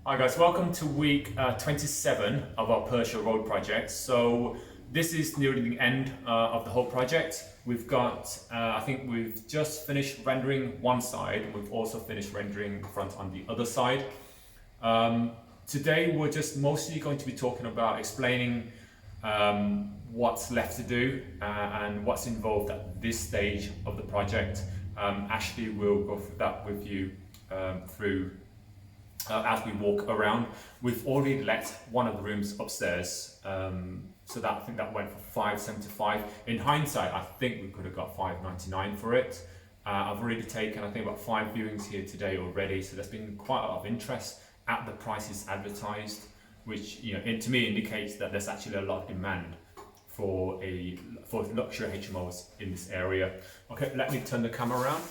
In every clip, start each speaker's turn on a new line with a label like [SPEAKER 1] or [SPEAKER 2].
[SPEAKER 1] Hi guys, welcome to week 27 of our Pershore Road project. So this is nearing the end of the whole project. We've got, I think we've just finished rendering one side and we've also finished rendering the front on the other side. Today we're just mostly going to be talking about explaining what's left to do and what's involved at this stage of the project. Ashley will go through that with you as we walk around. We've already let one of the rooms upstairs, so that I think that went for $575. In hindsight, I think we could have got $599 for it. I've already taken, I think, about 5 viewings here today already, so there's been quite a lot of interest at the prices advertised, which to me indicates that there's actually a lot of demand for luxury HMOs in this area. Okay, let me turn the camera around.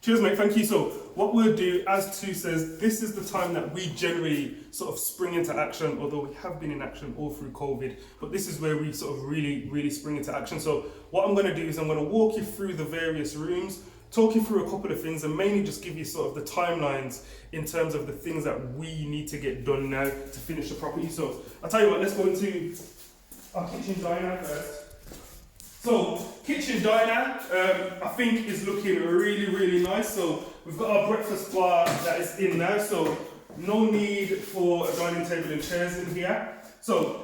[SPEAKER 2] Cheers, mate, thank you. So what we'll do, as Tu says, this is the time that we generally sort of spring into action, although we have been in action all through COVID, but this is where we sort of really spring into action. So what I'm gonna do is I'm gonna walk you through the various rooms, talk you through a couple of things, and mainly just give you sort of the timelines in terms of the things that we need to get done now to finish the property. So I'll tell you what, let's go into our kitchen diner first. So, kitchen diner, I think is looking really nice. So, we've got our breakfast bar that is in now, so no need for a dining table and chairs in here. So,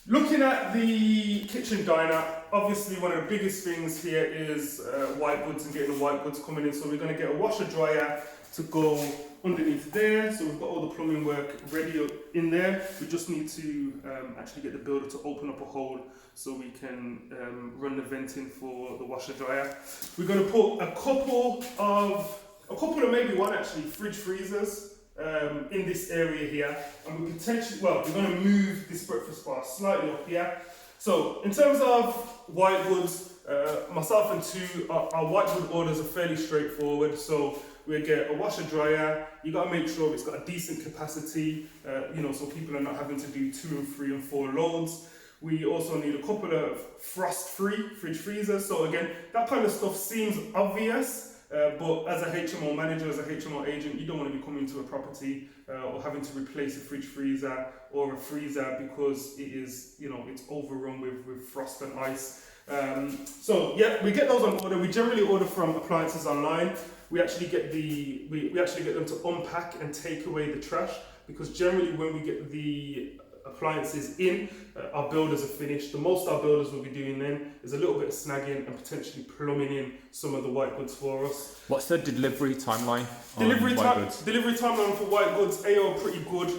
[SPEAKER 2] looking at the kitchen diner, obviously one of the biggest things here is white goods and getting the white goods coming in. So, we're going to get a washer dryer to go underneath there. So, we've got all the plumbing work ready in there. We just need to actually get the builder to open up a hole so we can run the venting for the washer dryer. We're going to put a couple of maybe one actually fridge freezers in this area here, and we potentially, we're going to move this breakfast bar slightly up here. So in terms of white goods, myself and Tu, our white good orders are fairly straightforward. So we get a washer dryer. You got to make sure it's got a decent capacity, so people are not having to do 2 and 3 and 4 loads. We also need a couple of frost-free fridge freezers. So again, that kind of stuff seems obvious, but as a HMO manager, as a HMO agent, you don't want to be coming to a property or having to replace a fridge freezer or a freezer because it is, it's overrun with frost and ice. So yeah, we get those on order. We generally order from appliances online. We actually get we actually get them to unpack and take away the trash, because generally when we get the appliances in, our builders are finished. The most our builders will be doing then is a little bit of snagging and potentially plumbing in some of the white goods for us.
[SPEAKER 1] What's the delivery timeline?
[SPEAKER 2] Delivery timeline for white goods, AO pretty good.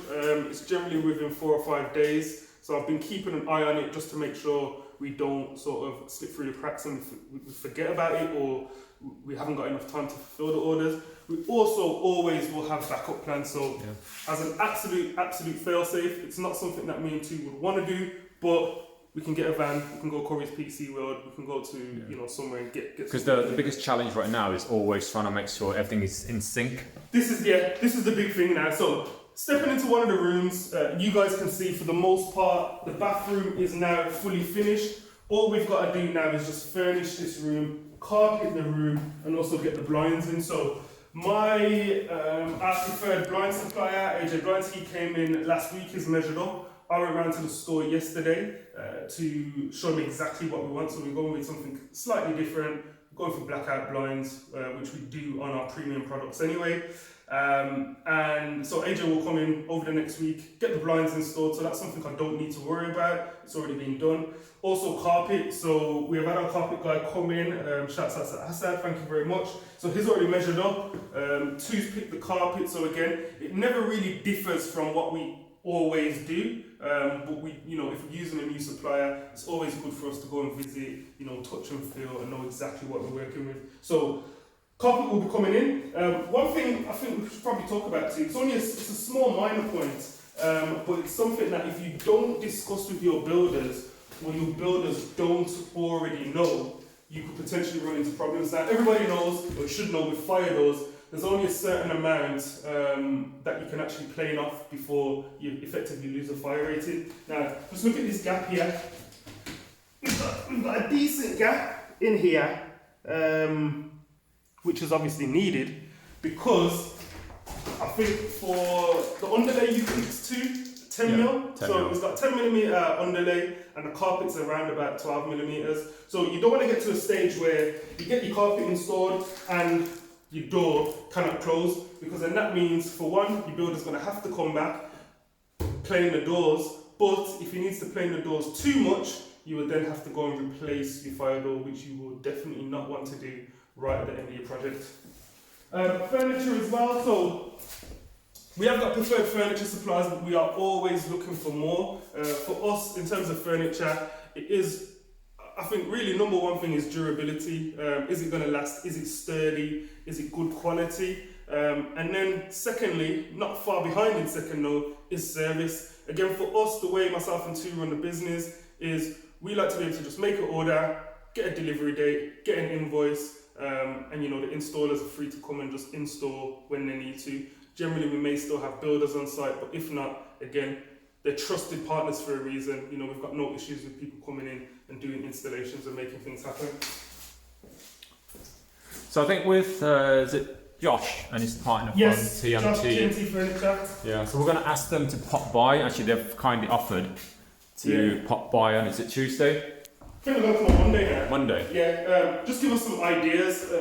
[SPEAKER 2] It's generally within 4 or 5 days. So I've been keeping an eye on it just to make sure we don't sort of slip through the cracks and we forget about it, or we haven't got enough time to fulfill the orders. We also always will have backup plans. So as an absolute fail-safe, it's not something that me and Tu would want to do, but we can get a van, we can go Corey's PC World, we can go to somewhere and get.
[SPEAKER 1] Because the biggest challenge right now is always trying to make sure everything is in sync.
[SPEAKER 2] This is the big thing now. So stepping into one of the rooms, you guys can see for the most part the bathroom is now fully finished. All we've got to do now is just furnish this room, carpet the room, and also get the blinds in. So my our preferred blind supplier, AJ Blinds, he came in last week, is measured up. I went round to the store yesterday to show me exactly what we want. So we're going with something slightly different. We're going for blackout blinds, which we do on our premium products anyway. And so AJ will come in over the next week, get the blinds installed, so that's something I don't need to worry about. It's already been done. Also carpet, so we have had our carpet guy come in, shouts out to Assad, thank you very much. So he's already measured up, Tu's picked the carpet, so again, it never really differs from what we always do, but we, if we're using a new supplier, it's always good for us to go and visit, touch and feel and know exactly what we're working with. So carpet will be coming in. One thing I think we should probably talk about too, it's a small minor point, but it's something that if you don't discuss with your builders, or your builders don't already know, you could potentially run into problems. Now everybody knows, or should know, with fire doors, there's only a certain amount that you can actually plane off before you effectively lose a fire rating. Now, just look at this gap here. We've got a decent gap in here, which is obviously needed because I think for the underlay you fix to 10 mil.
[SPEAKER 1] 10
[SPEAKER 2] so
[SPEAKER 1] mil.
[SPEAKER 2] it's got 10 millimeter underlay and the carpet's around about 12 millimeters. So you don't want to get to a stage where you get your carpet installed and your door cannot close, because then that means, for one, your builder's going to have to come back, plane the doors, but if he needs to plane the doors too much, you would then have to go and replace your fire door, which you will definitely not want to do right at the end of your project. Furniture as well, so we have got preferred furniture suppliers, but we are always looking for more. For us, in terms of furniture, it is, I think really number one thing is durability. Is it going to last? Is it sturdy? Is it good quality? And then secondly, not far behind in second though, is service. Again, for us, the way myself and Tu run the business is we like to be able to just make an order, get a delivery date, get an invoice, and you know, the installers are free to come and just install when they need to. Generally, we may still have builders on site, but if not, again, they're trusted partners for a reason. You know, we've got no issues with people coming in and doing installations and making things happen.
[SPEAKER 1] So I think with is it Josh and his partner
[SPEAKER 2] Yes,
[SPEAKER 1] from TMT?
[SPEAKER 2] Josh, TMT Furniture.
[SPEAKER 1] Yeah, so we're going to ask them to pop by. Actually, they've kindly offered to pop by on, is it Tuesday?
[SPEAKER 2] I think we're going to come on Monday now.
[SPEAKER 1] Monday.
[SPEAKER 2] Yeah, just give us some ideas.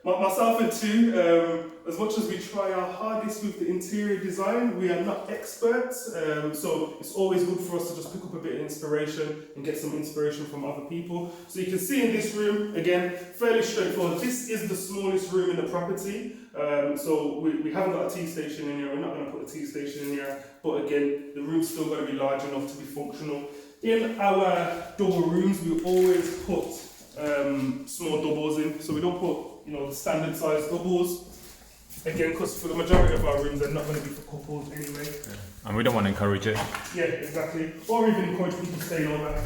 [SPEAKER 2] Myself and Tu, as much as we try our hardest with the interior design, we are not experts. So it's always good for us to just pick up a bit of inspiration and get some inspiration from other people. So you can see in this room, again, fairly straightforward. This is the smallest room in the property. So we haven't got a tea station in here. We're not going to put a tea station in here. But again, the room's still going to be large enough to be functional. In our double rooms, we always put small doubles in. So we don't put, you know, the standard size doubles. Again, because for the majority of our rooms, they're not going to be for couples anyway.
[SPEAKER 1] Yeah. And we don't want to encourage it.
[SPEAKER 2] Yeah, exactly. Or even encourage people staying over.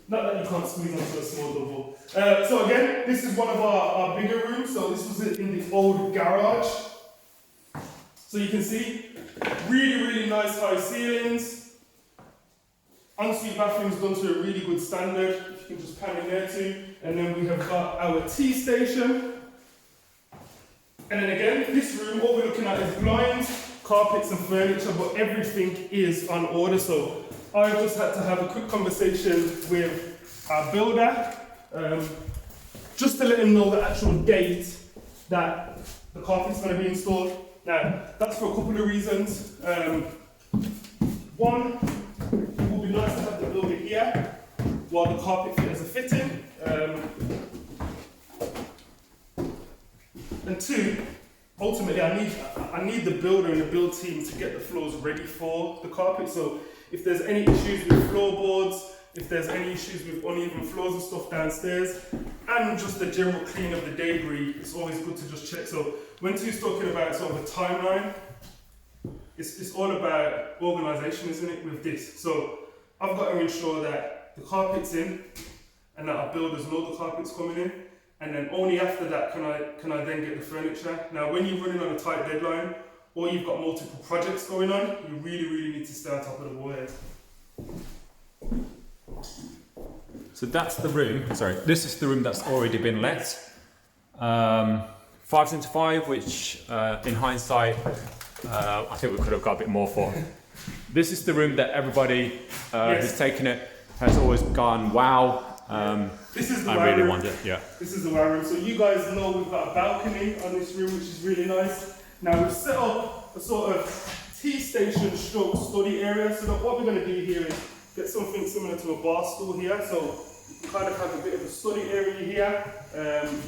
[SPEAKER 2] Not that you can't squeeze onto a small double. So again, this is one of our bigger rooms. So this was it in the old garage. So you can see, really, really nice high ceilings. Ensuite bathrooms done to a really good standard. If you can just pan in there too. And then we have got our tea station. And then again, this room, what we're looking at is blinds, carpets and furniture, but everything is on order. So I just had to have a quick conversation with our builder, just to let him know the actual date that the carpet's going to be installed. Now, that's for a couple of reasons. One, it would be nice to have the builder here while the carpet fitters are fitting. And two, ultimately I need the builder and the build team to get the floors ready for the carpet. So if there's any issues with floorboards, if there's any issues with uneven floors and stuff downstairs, and just the general clean of the debris, it's always good to just check. So when Tu's talking about sort of a timeline, it's all about organisation, isn't it, with this? So I've got to ensure that the carpet's in and that our builders know the carpet's coming in. And then only after that can I then get the furniture. Now, when you're running on a tight deadline or you've got multiple projects going on, you really, really need to stay on top of the wire.
[SPEAKER 1] So that's the room. Sorry, this is the room that's already been let. 575, which in hindsight, I think we could have got a bit more for. This is the room that everybody who's taken it has always gone, wow.
[SPEAKER 2] This is the
[SPEAKER 1] I really want it, yeah.
[SPEAKER 2] This is the wow room. So you guys know we've got a balcony on this room, which is really nice. Now we've set up a sort of tea station stroke study area. So that what we're going to do here is get something similar to a bar stool here. So you kind of have a bit of a study area here.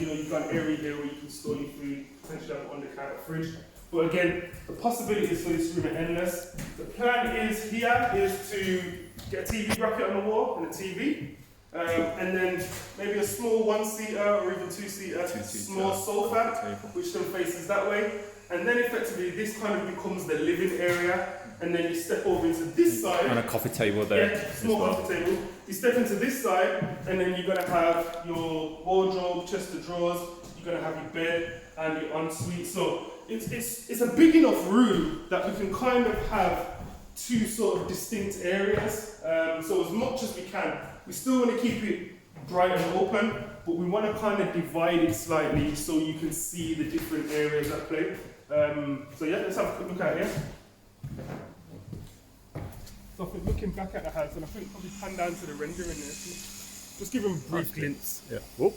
[SPEAKER 2] You know, you've got an area here where you can store your food, potentially have an under-counter fridge. But again, the possibilities for this room are endless. The plan is here is to get a TV bracket on the wall and a TV. And then maybe a small one-seater or even two-seater small sofa, which then faces that way. And then effectively this kind of becomes the living area. And then you step over into this side.
[SPEAKER 1] And a coffee table there.
[SPEAKER 2] Yeah, small coffee table. You step into this side and then you're going to have your wardrobe, chest of drawers, you're going to have your bed and your ensuite. So it's a big enough room that we can kind of have two sort of distinct areas. So as much as we can, we still want to keep it bright and open, but we want to kind of divide it slightly so you can see the different areas at play. So yeah, let's have a quick look at it here. So I think looking back at the house, and I think probably pan down to the rendering there. Just give them a brief glimpse.
[SPEAKER 1] Yeah. Whoop.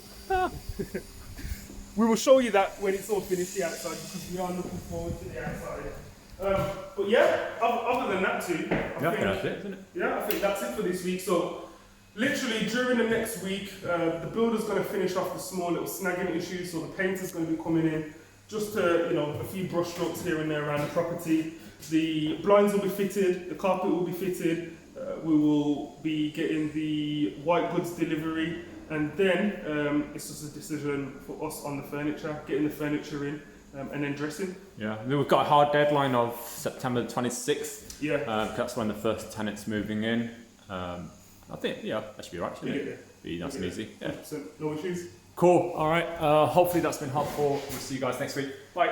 [SPEAKER 2] We will show you that when it's all finished the outside, because we are looking forward to the outside. But yeah, other than that too, I think
[SPEAKER 1] that's it, isn't it?
[SPEAKER 2] Yeah, I think that's it for this week. So literally during the next week, the builder's going to finish off the small little snagging issues. So the painter's going to be coming in, just to, you know, a few brush strokes here and there around the property. The blinds will be fitted, the carpet will be fitted. We will be getting the white goods delivery, and then it's just a decision for us on the furniture, getting the furniture in, and then dressing.
[SPEAKER 1] Yeah, we've got a hard deadline of September the 26th.
[SPEAKER 2] Yeah.
[SPEAKER 1] That's when the first tenant's moving in. I think, yeah, that should be right, shouldn't it? Be nice and easy. Yeah.
[SPEAKER 2] 100%, no issues.
[SPEAKER 1] Cool. All right. Hopefully that's been helpful. We'll see you guys next week. Bye.